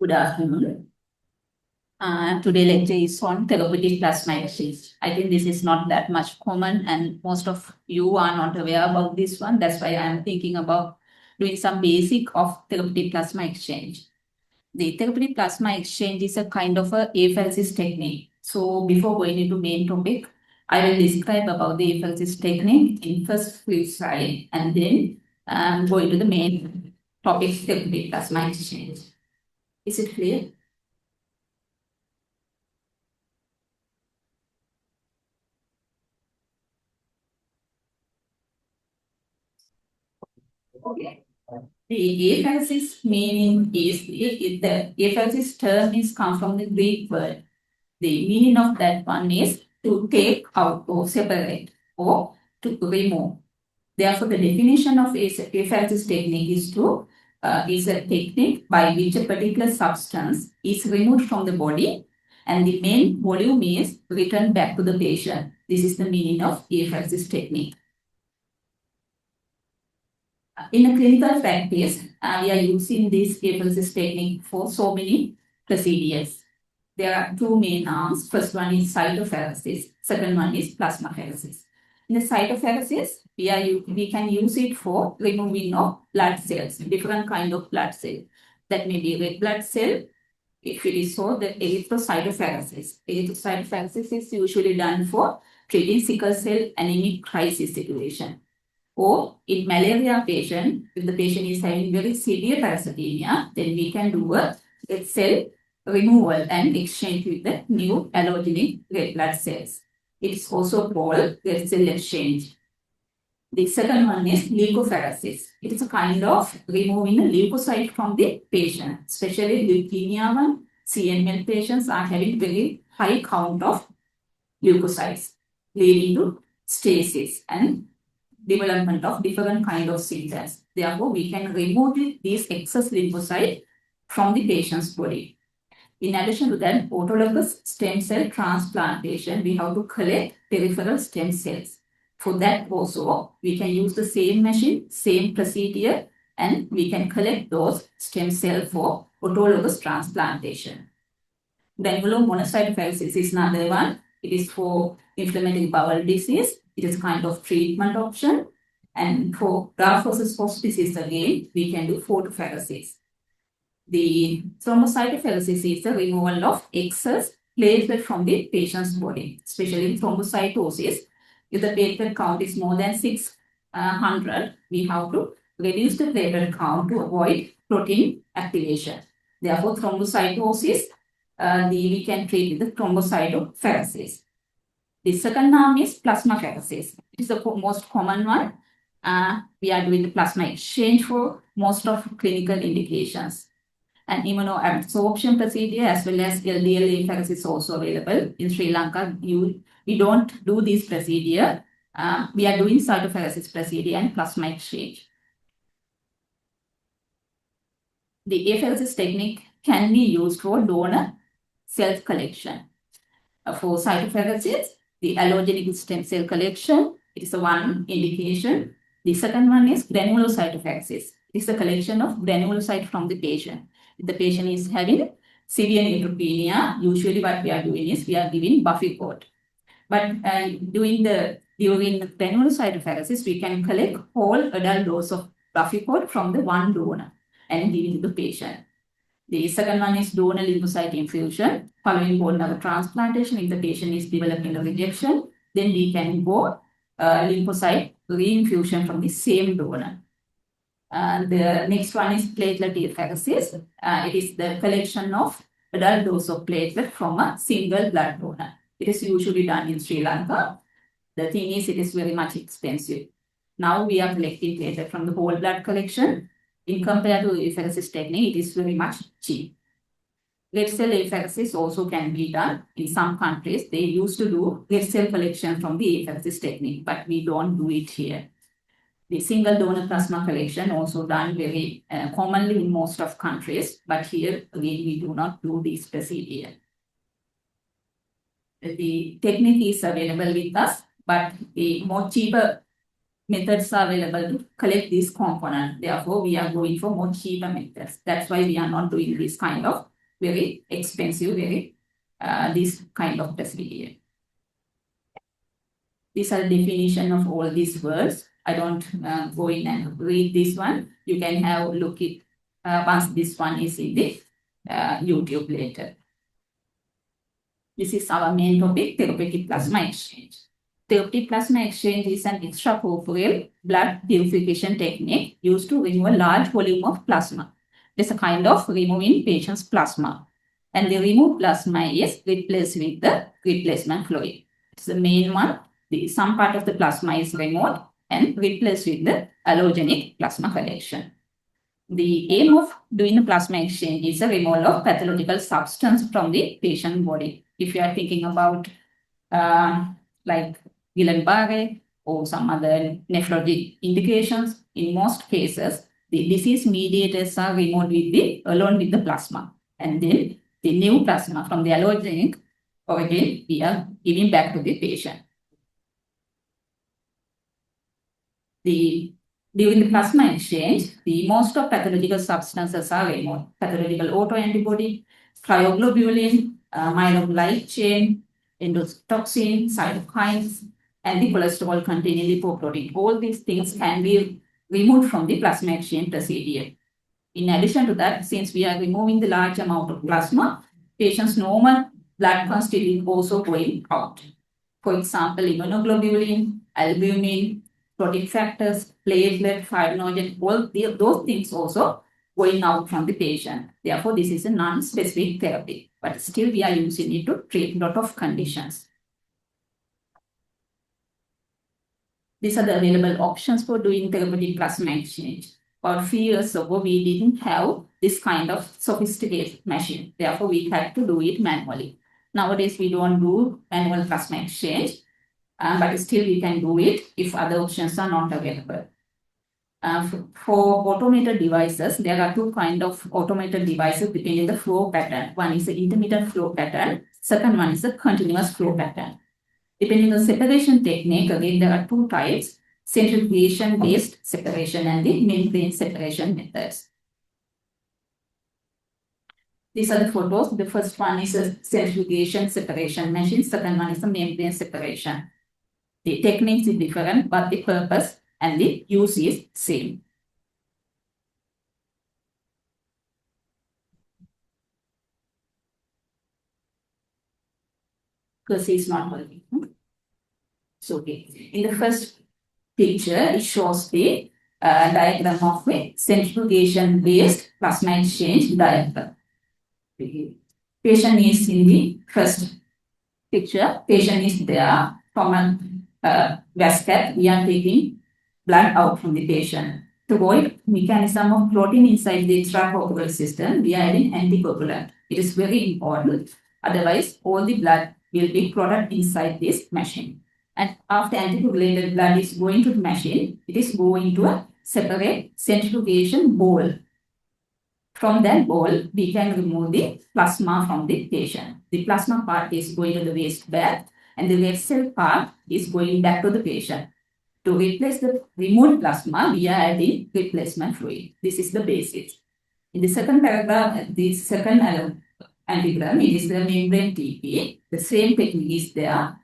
Good afternoon. Today lecture is on therapeutic plasma exchange. I think this is not that much common and most of you are not aware about this one. That's why I'm thinking about doing some basic of therapeutic plasma exchange. The therapeutic plasma exchange is a kind of a apheresis technique. So before going into main topic, I will describe about the apheresis technique in first few slide and then go into the main topic, therapeutic plasma exchange. Is it clear? Okay. The apheresis meaning is the apheresis term is come from the Greek word. The meaning of that one is to take out or separate or to remove. Therefore, the definition of apheresis technique is a technique by which a particular substance is removed from the body and the main volume is returned back to the patient. This is the meaning of apheresis technique. In a clinical practice, we are using this apheresis technique for so many procedures. There are two main arms. First one is cytopheresis. Second one is plasmapheresis. In the cytopheresis, we can use it for removing of blood cells, different kind of blood cell. That may be red blood cell. If it is so, the erythrocytopheresis. Erythrocytopheresis is usually done for treating sickle cell anemic crisis situation. Or in malaria patient, if the patient is having very severe parasitemia, then we can do a red cell removal and exchange with the new allogenic red blood cells. It is also called red cell exchange. The second one is leukopheresis. It is a kind of removing a leukocyte from the patient, especially leukemia one. CML patients are having very high count of leukocytes, leading to stasis and development of different kind of symptoms. Therefore, we can remove these excess lymphocytes from the patient's body. In addition to that, autologous stem cell transplantation, we have to collect peripheral stem cells. For that also, we can use the same machine, same procedure, and we can collect those stem cells for autologous transplantation. Granulomonocytophagocytosis is another one. It is for inflammatory bowel disease. It is kind of treatment option. And for graft versus host disease again, we can do photophagocytosis. The thrombocytophagocytosis is the removal of excess platelet from the patient's body, especially in thrombocytosis. If the platelet count is more than 600, we have to reduce the platelet count to avoid protein activation. Therefore, thrombocytosis, we can treat with the thrombocytophagocytosis. The second arm is plasmapheresis. It is the most common one. We are doing the plasma exchange for most of clinical indications. And immunoabsorption procedure as well as LDL apheresis is also available in Sri Lanka. We don't do this procedure. We are doing cytopheresis procedure and plasma exchange. The apheresis technique can be used for donor cell collection. For cytopheresis, the allogenic stem cell collection, it is the one indication. The second one is granulocytophagocytosis. It is the collection of granulocyte from the patient. If the patient is having severe neutropenia, usually what we are doing is we are giving Buffy-coat. But during granulocytophagocytosis, we can collect whole adult dose of Buffy-coat from the one donor and give it to the patient. The second one is donor lymphocyte infusion. Following bone marrow transplantation, if the patient is developing a rejection, then we can go lymphocyte reinfusion from the same donor. The next one is platelet apheresis. It is the collection of adult dose of platelet from a single blood donor. It is usually done in Sri Lanka. The thing is, it is very much expensive. Now we are collecting platelet from the whole blood collection. In compared to apheresis technique, it is very much cheap. Red cell apheresis also can be done in some countries. They used to do red cell collection from the apheresis technique, but we don't do it here. The single donor plasma collection also done very commonly in most of countries, but here again we do not do this procedure. The technique is available with us, but the more cheaper methods are available to collect these components. Therefore, we are going for more cheaper methods. That's why we are not doing this kind of very expensive, this kind of procedure. These are the definition of all these words. I don't go in and read this one. You can have a look it once this one is in the YouTube later. This is our main topic, therapeutic plasma exchange. Therapeutic plasma exchange is an extracorporeal blood purification technique used to remove a large volume of plasma. It's a kind of removing patient's plasma. And the removed plasma is replaced with the replacement fluid. It's the main one. Some part of the plasma is removed and replaced with the allogenic plasma collection. The aim of doing the plasma exchange is a removal of pathological substance from the patient body. If you are thinking about like Guillain-Barré or some other nephrologic indications, in most cases, the disease mediators are removed along with the plasma. And then the new plasma from the allogenic origin, we are giving back to the patient. During the plasma exchange, the most of pathological substances are removed. Pathological autoantibody, cryoglobulin, myeloid light chain, endotoxin, cytokines, and the cholesterol containing lipoprotein. All these things can be removed from the plasma exchange procedure. In addition to that, since we are removing the large amount of plasma, patient's normal blood quantity is also going out. For example, immunoglobulin, albumin, protein factors, platelet, fibrinogen, all those things also going out from the patient. Therefore, this is a non-specific therapy, but still we are using it to treat a lot of conditions. These are the available options for doing therapeutic plasma exchange. About 3 years ago, we didn't have this kind of sophisticated machine. Therefore, we had to do it manually. Nowadays, we don't do manual plasma exchange. But still we can do it if other options are not available. For automated devices, there are two kinds of automated devices depending on the flow pattern. One is the intermittent flow pattern. Second one is the continuous flow pattern. Depending on the separation technique, again, there are two types, centrifugation-based separation and the membrane separation methods. These are the photos. The first one is a centrifugation separation machine. Second one is a membrane separation. The techniques is different, but the purpose and the use is same. Because it's not working. So, okay. In the first picture, it shows the diagram of a centrifugation-based plasma exchange diagram. The patient is in the first picture. Patient is there from a basket. We are taking blood out from the patient. To avoid mechanism of clotting inside the extracorporeal system, we are adding anticoagulant. It is very important. Otherwise, all the blood will be clotted inside this machine. And after anticoagulated blood is going to the machine, it is going to a separate centrifugation bowl. From that bowl, we can remove the plasma from the patient. The plasma part is going to the waste bag, and the red cell part is going back to the patient. To replace the removed plasma, we are adding replacement fluid. This is the basics. In the second paragraph, the second antigram, it is the membrane TP. The same technique is there.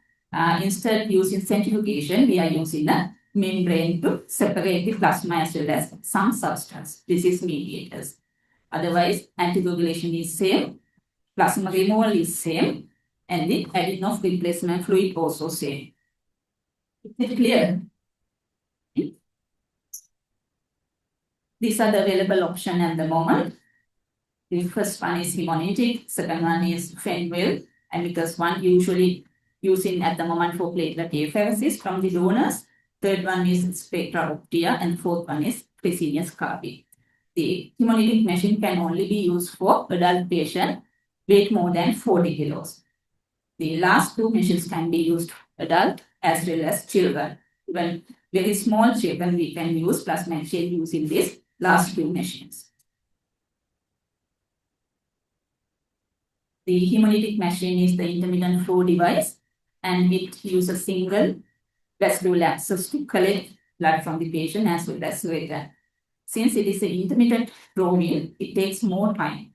Instead using centrifugation, we are using a membrane to separate the plasma as well as some substance. This is mediators. Otherwise, anticoagulation is same, plasma removal is same, and the adding of replacement fluid also same. Is it clear? These are the available options at the moment. The first one is hemolytic, second one is Fenwell, and because one usually using at the moment for platelet apheresis from the donors. Third one is Spectra Optia, and fourth one is Fresenius Kabi. The hemolytic machine can only be used for adult patient weight more than 40 kilos. The last two machines can be used adult as well as children. Even very small children, we can use plasma exchange using these last two machines. The hemolytic machine is the intermittent flow device, and it uses single vesicular access to collect blood from the patient as well as return. Since it is an intermittent flow meal, it takes more time.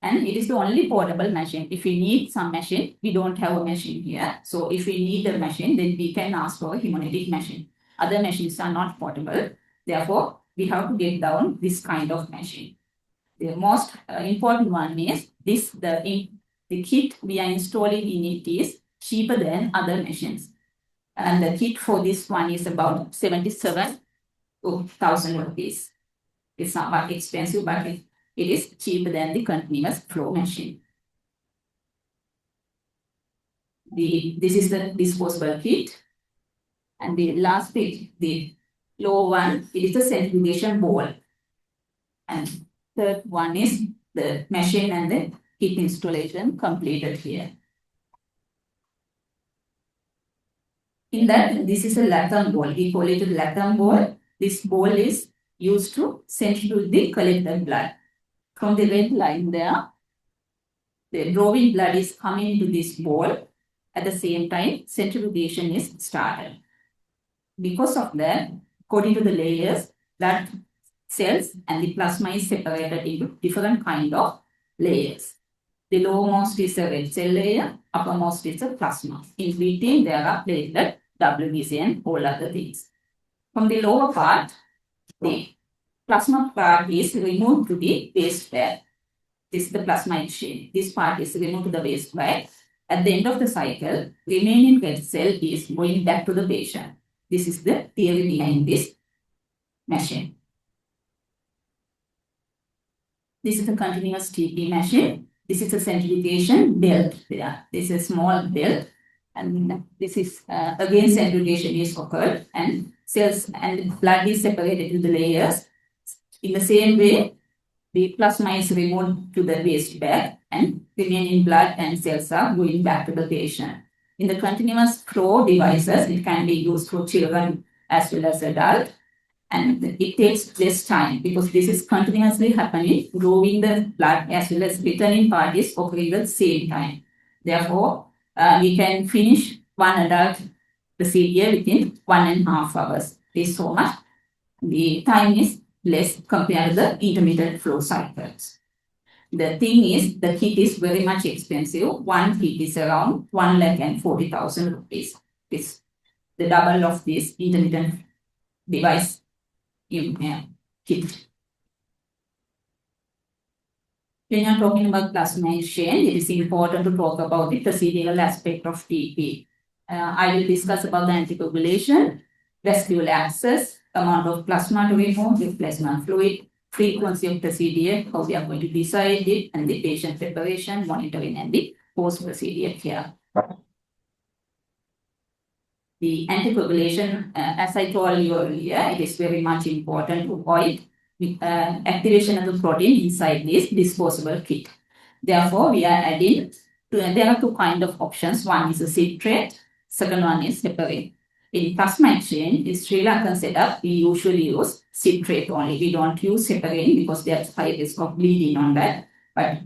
And it is the only portable machine. If we need some machine, we don't have a machine here. So if we need a machine, then we can ask for a hemolytic machine. Other machines are not portable. Therefore, we have to get down this kind of machine. The most important one is this, the kit we are installing in it is cheaper than other machines. And the kit for this one is about 77,000 rupees. It's not expensive, but it is cheaper than the continuous flow machine. This is the disposable kit. And the last bit, the low one, it is the centrifugation ball. And third one is the machine and the kit installation completed here. In that, this is a latham ball. We call it a latham ball. This ball is used to centrifuge the collected blood. From the red line there, the drawing blood is coming into this ball. At the same time, centrifugation is started. Because of that, according to the layers, blood cells and the plasma is separated into different kind of layers. The lowermost is a red cell layer, uppermost is a plasma. In between, there are platelet, WBC, and all other things. From the lower part, the plasma part is removed to the waste bag. This is the plasma exchange. This part is removed to the waste bag. At the end of the cycle, remaining red cell is going back to the patient. This is the theory behind this machine. This is the continuous TP machine. This is a centrifugation belt there. This is a small belt. And this is, again, centrifugation is occurred. And cells and blood is separated into the layers. In the same way, the plasma is removed to the waste bag and remaining blood and cells are going back to the patient. In the continuous flow devices, it can be used for children as well as adults. And it takes less time because this is continuously happening, drawing the blood as well as returning part is occurring at the same time. Therefore, we can finish one adult procedure within 1.5 hours. This is so much. The time is less compared to the intermittent flow cycles. The thing is, the kit is very much expensive. One kit is around 1,40,000 rupees. It's the double of this intermittent device kit. When you're talking about plasma exchange, it is important to talk about the procedural aspect of TP. I will discuss about the anticoagulation, vascular access, amount of plasma to remove, replacement fluid, frequency of procedure, how we are going to decide it, and the patient preparation, monitoring, and the post-procedure care. The anticoagulation, as I told you earlier, it is very much important to avoid activation of the protein inside this disposable kit. Therefore, we are adding, there are two kinds of options. One is a citrate, second one is heparin. In plasma exchange, in Sri Lankan setup, we usually use citrate only. We don't use heparin because there's high risk of bleeding on that. But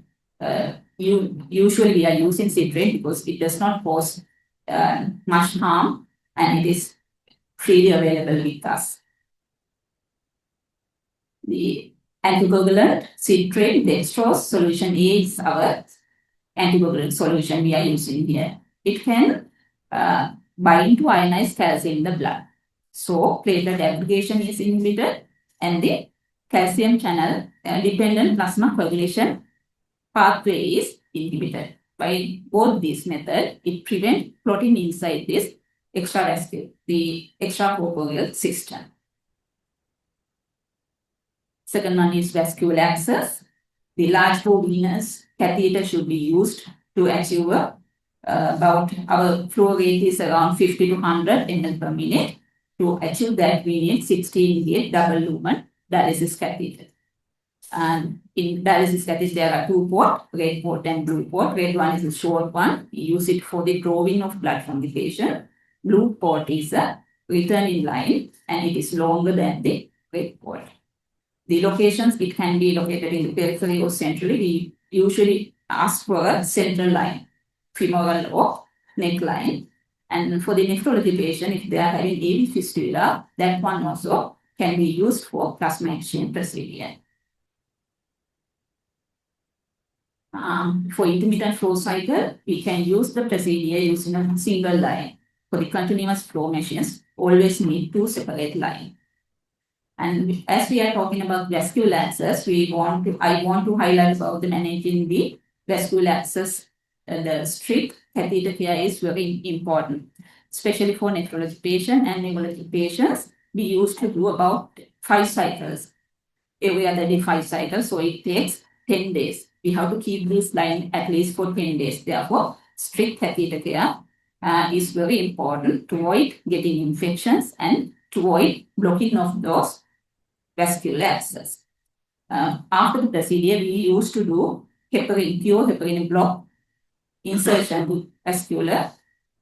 usually we are using citrate because it does not cause much harm and it is freely available with us. The anticoagulant, citrate, dextrose solution A is our anticoagulant solution we are using here. It can bind to ionized calcium in the blood. So, platelet aggregation is inhibited and the calcium channel dependent plasma coagulation pathway is inhibited. By both these methods, it prevents clotting inside this the extracorporeal system. Second one is vascular access. The large bore venous catheter should be used to achieve about our flow rate is around 50 to 100 ml per minute. To achieve that, we need 16 gauge double lumen dialysis catheter. And in dialysis catheter, there are two ports, red port and blue port. Red one is a short one. We use it for the drawing of blood from the patient. Blue port is a returning line and it is longer than the red port. The locations, it can be located in the periphery or centrally. We usually ask for a central line, femoral or neck line. And for the nephrology patient, if they are having AV fistula, that one also can be used for plasma exchange procedure. For intermittent flow cycle, we can use the procedure using a single line. For the continuous flow machines, always need two separate lines. And as we are talking about vascular access, I want to highlight about the managing the vascular access. The strict catheter care is very important, especially for nephrology patients and neurology patients. We used to do about 5 cycles, every other day 5 cycles, so it takes 10 days. We have to keep this line at least for 10 days. Therefore, strict catheter care is very important to avoid getting infections and to avoid blocking of those vascular access. After the procedure, we used to do pure heparin block insertion with vascular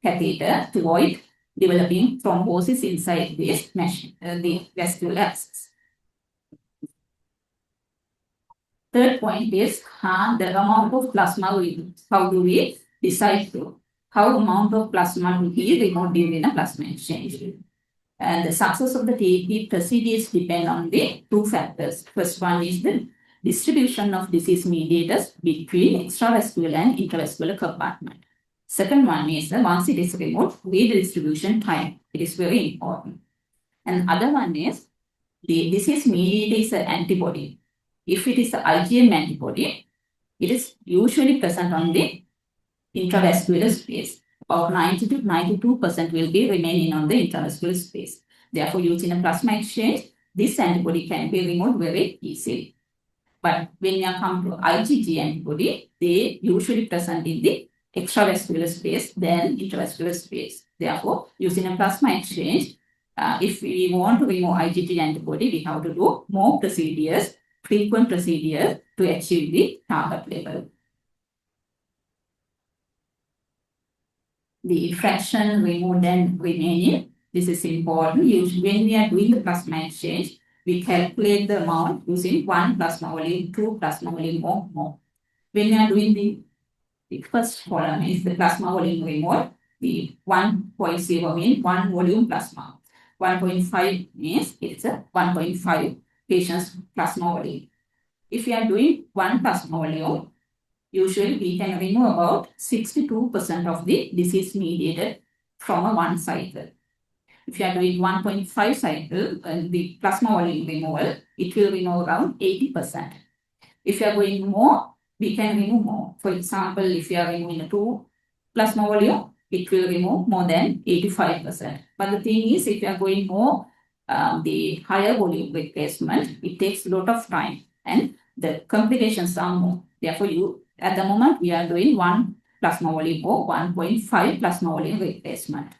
catheter to avoid developing thrombosis inside this mesh, the vascular access. Third point is the amount of plasma. How do we decide how amount of plasma will be removed during a plasma exchange? And the success of the TAP procedures depend on the two factors. First one is the distribution of disease mediators between extravascular and intravascular compartment. Second one is the once it is removed, redistribution time. It is very important. And other one is the disease mediator is an antibody. If it is the IgM antibody, it is usually present on the intravascular space. About 90 to 92% will be remaining on the intravascular space. Therefore, using a plasma exchange, this antibody can be removed very easily. But when you come to IgG antibody, they usually present in the extravascular space than intravascular space. Therefore, using a plasma exchange, if we want to remove IgG antibody, we have to do more procedures, frequent procedures to achieve the target level. The fraction removed and remaining, this is important. Usually, when we are doing the plasma exchange, we calculate the amount using 1 plasma volume, 2 plasma volume, or more. When we are doing the first column is the plasma volume removed, the 1.0 means 1 volume plasma. 1.5 means it's a 1.5 patient's plasma volume. If we are doing 1 plasma volume, usually we can remove about 62% of the disease mediated from a 1 cycle. If you are doing 1.5 cycle, the plasma volume removal, it will remove around 80%. If you are going more, we can remove more. For example, if you are removing 2 plasma volume, it will remove more than 85%. But the thing is, if you are going more, the higher volume replacement, it takes a lot of time and the complications are more. Therefore, at the moment, we are doing 1 plasma volume or 1.5 plasma volume replacement.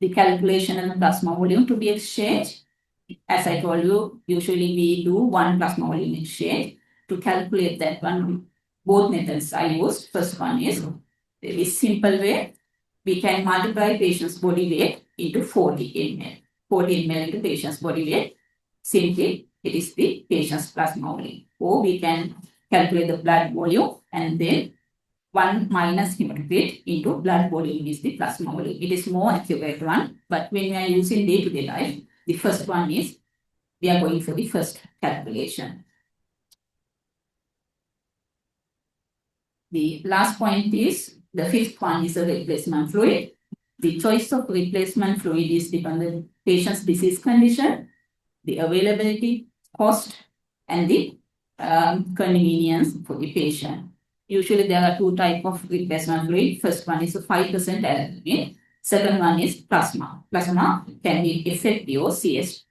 The calculation of the plasma volume to be exchanged, as I told you, usually we do 1 plasma volume exchange. To calculate that one, both methods I used. First one is very simple way. We can multiply patient's body weight into 40 ml. 40 ml into patient's body weight. Simply, it is the patient's plasma volume. Or we can calculate the blood volume and then 1 minus hematocrit into blood volume is the plasma volume. It is more accurate one, but when we are using day-to-day life, the first one is, we are going for the first calculation. The last point is, the fifth one is a replacement fluid. The choice of replacement fluid is dependent on the patient's disease condition, the availability, cost, and the convenience for the patient. Usually there are 2 types of replacement fluid. First one is a 5% albumin. Second one is plasma. Plasma can be effective or CS.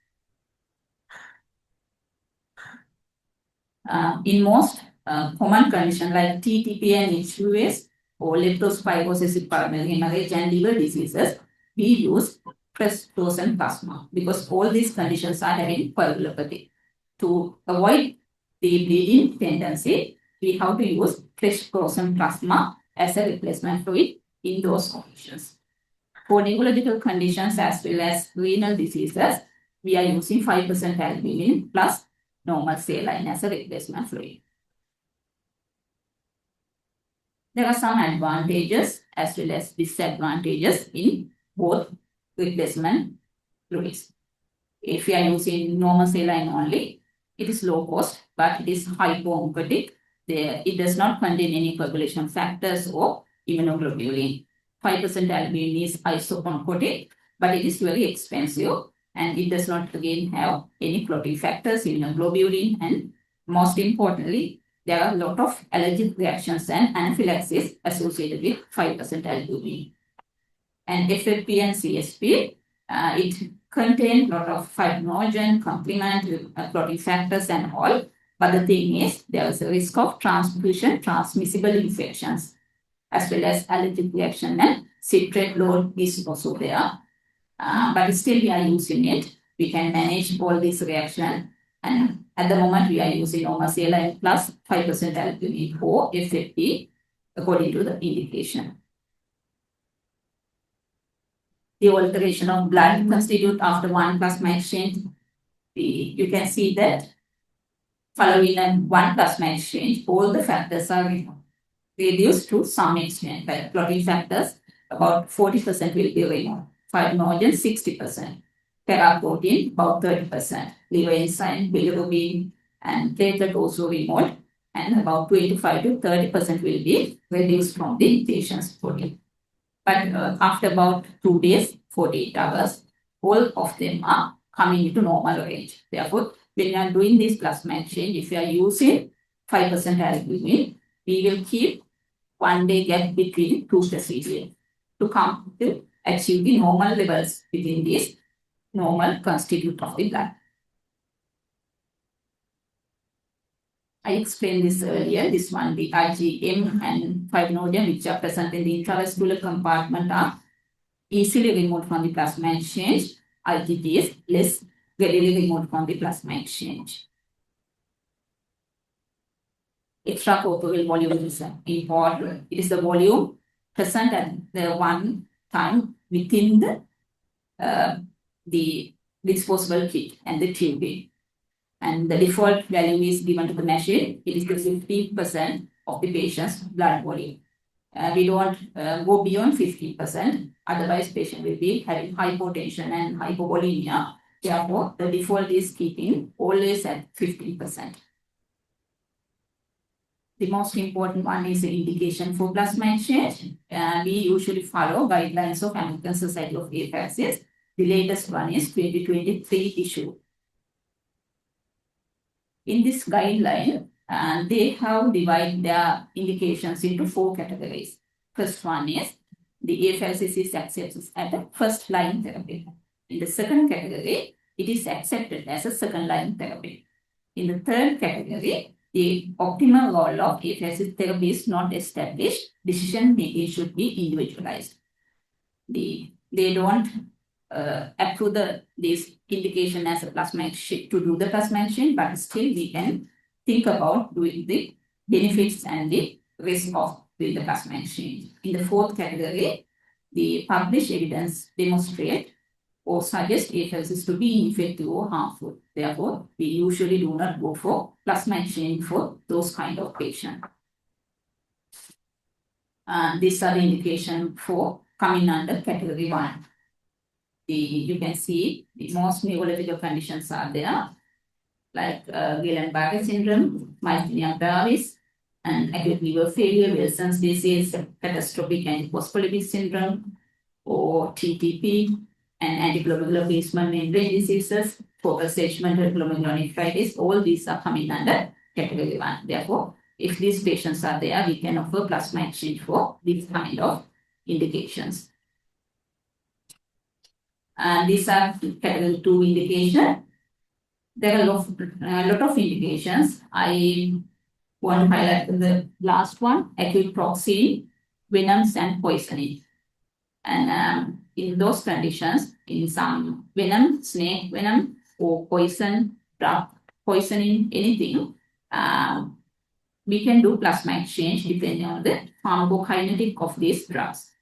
In most common conditions like TTP and HUS or leptospirosis, pulmonary hemorrhage, and liver diseases, we use fresh frozen plasma because all these conditions are having coagulopathy. To avoid the bleeding tendency, we have to use fresh frozen plasma as a replacement fluid in those conditions. For neurological conditions as well as renal diseases, we are using 5% albumin plus normal saline as a replacement fluid. There are some advantages as well as disadvantages in both replacement fluids. If we are using normal saline only, It is low cost, but it is hypo-oncotic. It does not contain any coagulation factors or immunoglobulin. 5% albumin is iso-oncotic, but it is very expensive and it does not again have any clotting factors, immunoglobulin, and most importantly, there are a lot of allergic reactions and anaphylaxis associated with 5% albumin. And FFP and CSP, it contains a lot of fibrinogen, complement, clotting factors and all. But the thing is, there is a risk of transfusion, transmissible infections, as well as allergic reaction and citrate load is also there. But still we are using it. We can manage all these reactions. And at the moment, we are using saline plus 5% albumin or FFP according to the indication. The alteration of blood constitute after one plasma exchange. You can see that following one plasma exchange, all the factors are reduced to some extent. Like clotting factors, about 40% will be removed. Fibrinogen, 60%. Paraprotein, about 30%. Liver enzyme, bilirubin, and platelet also removed. And about 25 to 30% will be reduced from the patient's body. But after about 2 days, 48 hours, all of them are coming into normal range. Therefore, when you are doing this plasma exchange, if you are using 5% albumin, we will keep 1 day gap between 2 procedures to come to achieve the normal levels within this normal constitute of the blood. I explained this earlier. This one, the IgM and fibrinogen, which are present in the intravascular compartment, are easily removed from the plasma exchange. IgG is less readily removed from the plasma exchange. Extracorporeal volume is important. It is the volume present at the one time within the disposable kit and the tubing. And the default value is given to the machine. It is the 50% of the patient's blood volume. We don't go beyond 50%. Otherwise, patient will be having hypotension and hypovolemia. Therefore, the default is keeping always at 50%. The most important one is the indication for plasma exchange. We usually follow guidelines of American Society of Apheresis. The latest one is 2023 issue. In this guideline, they have divided their indications into 4 categories. First one is the apheresis is accepted as a first line therapy. In the second category, it is accepted as a second line therapy. In the third category, the optimal role of apheresis therapy is not established. Decision making should be individualized. They don't approve this indication as a plasma exchange to do the plasma exchange, but still we can think about doing the benefits and the risk of doing the plasma exchange. In the fourth category, the published evidence demonstrate or suggest apheresis to be ineffective or harmful. Therefore, we usually do not go for plasma exchange for those kind of patients. These are the indication for coming under category 1. You can see the most neurological conditions are there, like Guillain-Barré syndrome, myasthenia gravis, and acute liver failure, Wilson's disease, catastrophic antiphospholipid syndrome, or TTP, and antiglomerular basement membrane diseases, focal segmental glomerulonephritis. All these are coming under category 1. Therefore, if these patients are there, we can offer plasma exchange for these kind of indications. These are category 2 indication. There are a lot of indications. I want to highlight the last one, acute toxin, venoms and poisoning. And in those conditions, in some venom, snake venom, or poison, drug poisoning, anything, we can do plasma exchange depending on the pharmacokinetic of these drugs.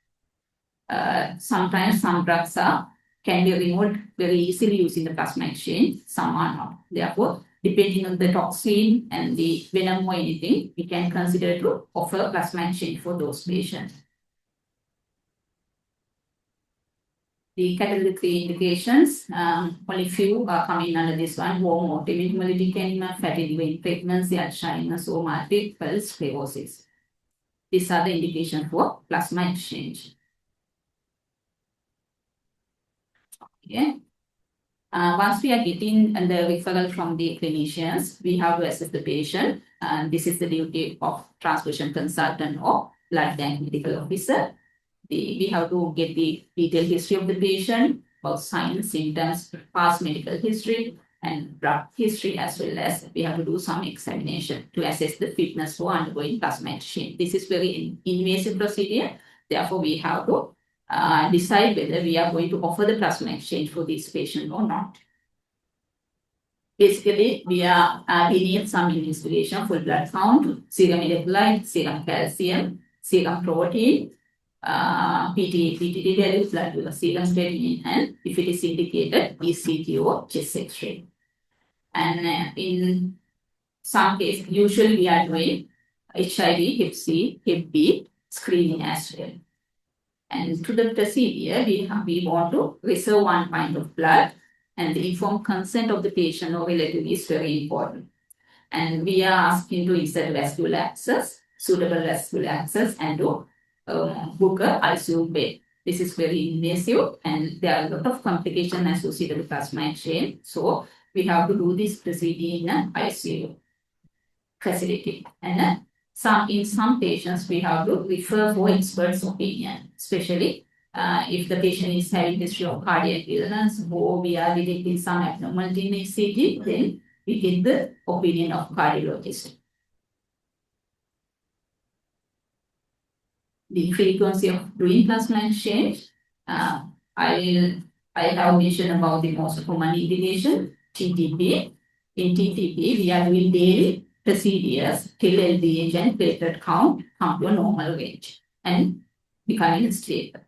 Sometimes some drugs can be removed very easily using the plasma exchange, some are not. Therefore, depending on the toxin and the venom or anything, we can consider to offer plasma exchange for those patients. The category 3 indications, only few are coming under this one: warm autoimmune hemolytic anemia, fatty liver in pregnancy, Alzheimer's, or multiple sclerosis. These are the indications for plasma exchange. Okay. Once we are getting the referral from the clinicians, we have to assess the patient. This is the duty of transfusion consultant or blood bank medical officer. We have to get the detailed history of the patient, about signs, symptoms, past medical history, and drug history, as well as we have to do some examination to assess the fitness for undergoing plasma exchange. This is very invasive procedure. Therefore, we have to decide whether we are going to offer the plasma exchange for this patient or not. Basically, we need some investigation: full blood count, serum electrolyte, serum calcium, serum protein, PTT values, blood serum creatinine, and if it is indicated, ECG or chest X-ray. And in some cases, usually we are doing HIV, Hep C, Hep B screening as well. And to the procedure, we want to reserve 1 pint of blood, and the informed consent of the patient or relative is very important. And we are asking to insert vascular access, suitable vascular access, and to book a ICU bed. This is very invasive, and there are a lot of complications associated with plasma exchange. So we have to do this procedure in an ICU facility. And in some patients, we have to refer for experts' opinion, especially if the patient is having history of cardiac illness, or we are detecting some abnormality in ECG, then we get the opinion of cardiologist. The frequency of doing plasma exchange, I have mentioned about the most common indication, TTP. In TTP, we are doing daily procedures till LDH and platelet count come to a normal range and becoming stable.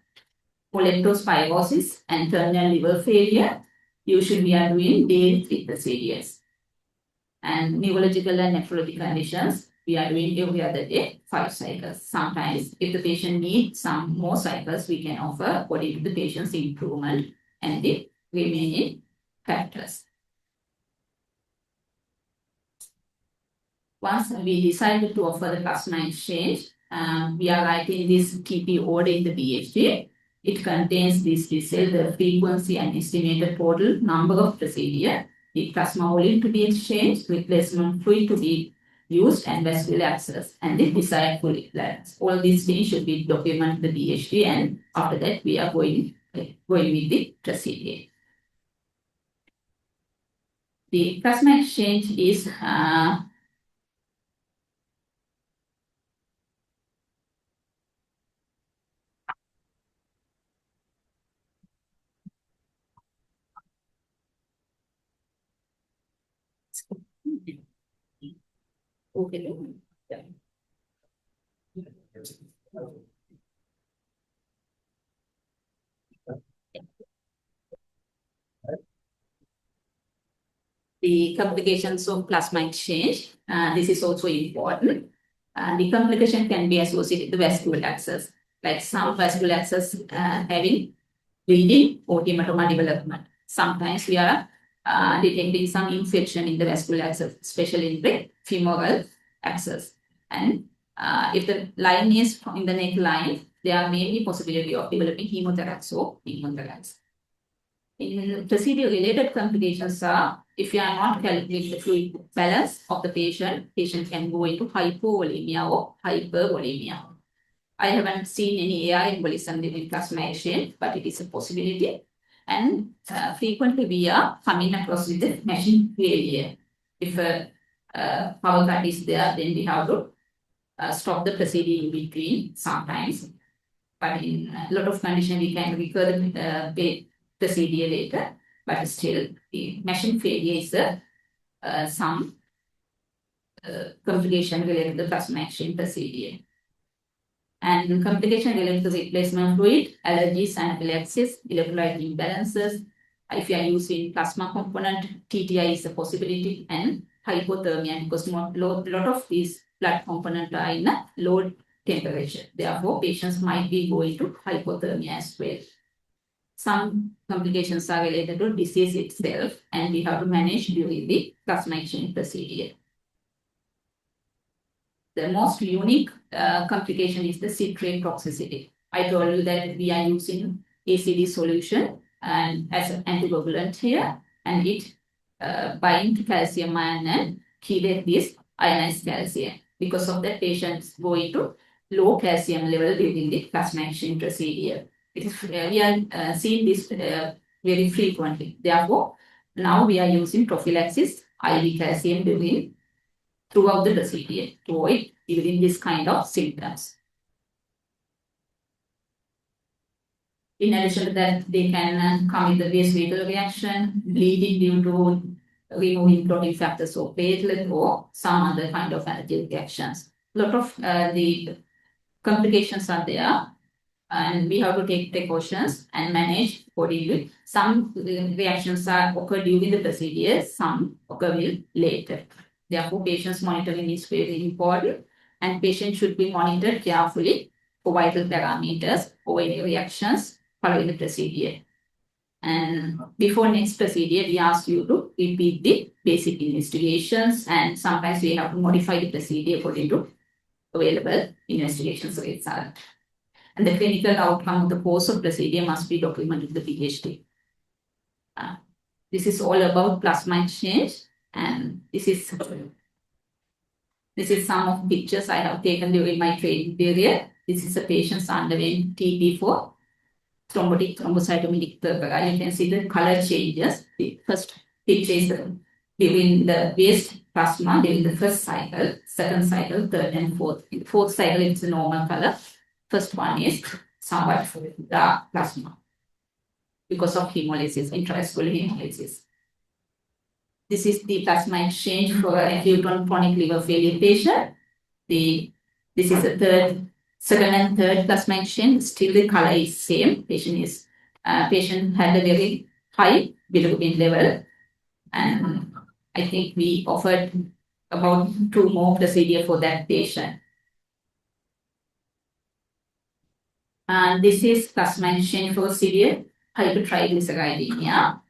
For leptospirosis and terminal liver failure, usually we are doing daily 3 procedures. And neurological and nephrologic conditions, we are doing every other day 5 cycles. Sometimes, if the patient needs some more cycles, we can offer according to the patient's improvement and the remaining factors. Once we decided to offer the plasma exchange, we are writing this TP order in the BHD. It contains this detail, the frequency and estimated total number of procedure, the plasma volume to be exchanged, replacement fluid to be used, and vascular access, and the desired fluid balance. All these things should be documented in the BHD, and after that we are going with the procedure. The plasma exchange is okay. Yeah. The complications of plasma exchange, this is also important. The complication can be associated with vascular access, like some vascular access having bleeding or hematoma development. Sometimes we are detecting some infection in the vascular access, especially in the femoral access. And if the line is in the neckline, there may be possibility of developing hemothorax or pneumothorax. In procedure-related complications are, if you are not calculating the fluid balance of the patient can go into hypovolemia or hypervolemia. I haven't seen any AR embolism during plasma exchange, but it is a possibility. And frequently we are coming across with the machine failure. If a power cut is there, then we have to stop the procedure in between sometimes. But in a lot of conditions, we can recur the procedure later. But still, the machine failure is some complication related to the plasma exchange procedure. And complication related to replacement fluid, allergies, anaphylaxis, electrolyte imbalances. If you are using plasma component, TTI is a possibility, and hypothermia, because a lot of these blood components are in a low temperature. Therefore, patients might be going to hypothermia as well. Some complications are related to disease itself, and we have to manage during the plasma exchange procedure. The most unique complication is the citrate toxicity. I told you that we are using ACD solution and as an anticoagulant here, and it binds calcium ion and chelate this ionized calcium. Because of that, patients go into low calcium level during the plasma exchange procedure. It is we are seeing this very frequently. Therefore, now we are using prophylaxis IV calcium during throughout the procedure to avoid even this kind of symptoms. In addition to that, they can come with the vasovagal reaction, bleeding due to removing protein factors or platelet or some other kind of allergic reactions. A lot of the complications are there, and we have to take precautions and manage accordingly. Some reactions are occur during the procedure, some occur later. Therefore, patients monitoring is very important, and patients should be monitored carefully for vital parameters or any reactions following the procedure. And before next procedure, we ask you to repeat the basic investigations, and sometimes we have to modify the procedure according to available investigations result. And the clinical outcome of the course of procedure must be documented with the PhD. This is all about plasma exchange, and this is some of pictures I have taken during my training period. This is a patient undergoing TB for thrombotic thrombocytomic purpura. You can see the color changes. The first picture is during the waste plasma during the first cycle, second cycle, third and fourth. In the fourth cycle, it's a normal color. First one is somewhat dark plasma because of hemolysis, intravascular hemolysis. This is the plasma exchange for acute on chronic liver failure patient. This is the second and third plasma exchange. Still the color is same. Patient had a very high bilirubin level, and I think we offered about 2 more procedures for that patient. And this is plasma exchange for severe hypertriglyceridemia.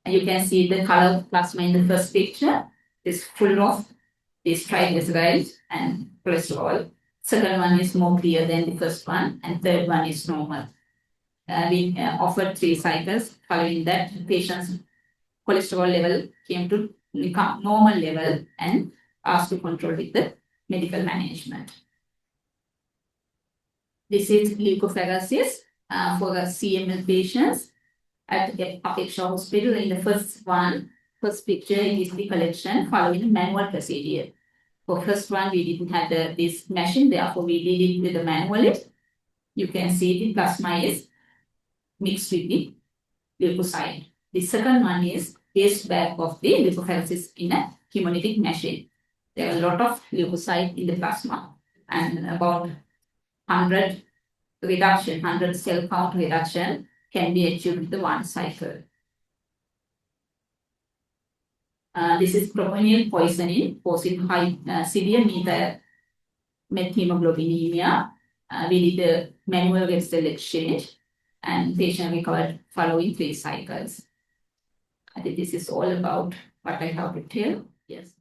And you can see the color of plasma in the first picture is full of these triglycerides and cholesterol. Second one is more clear than the first one, and third one is normal. We offered 3 cycles. Following that, patient's cholesterol level came to become normal level and asked to control with the medical management. This is leukophagocysis for CML patients at Chilaw Hospital. In the first picture is the collection following manual procedure. For first one, we didn't have this machine, therefore we did it with the manually. You can see the plasma is mixed with the leukocyte. The second one is paste back of the leukophagocysis in a hemolytic machine. There are a lot of leukocyte in the plasma, and about 100 cell count reduction can be achieved with the 1 cycle. This is propionyl poisoning causing severe methemoglobinemia. We did a manual red cell exchange, and patient recovered following 3 cycles. I think this is all about what I have to tell. Yes.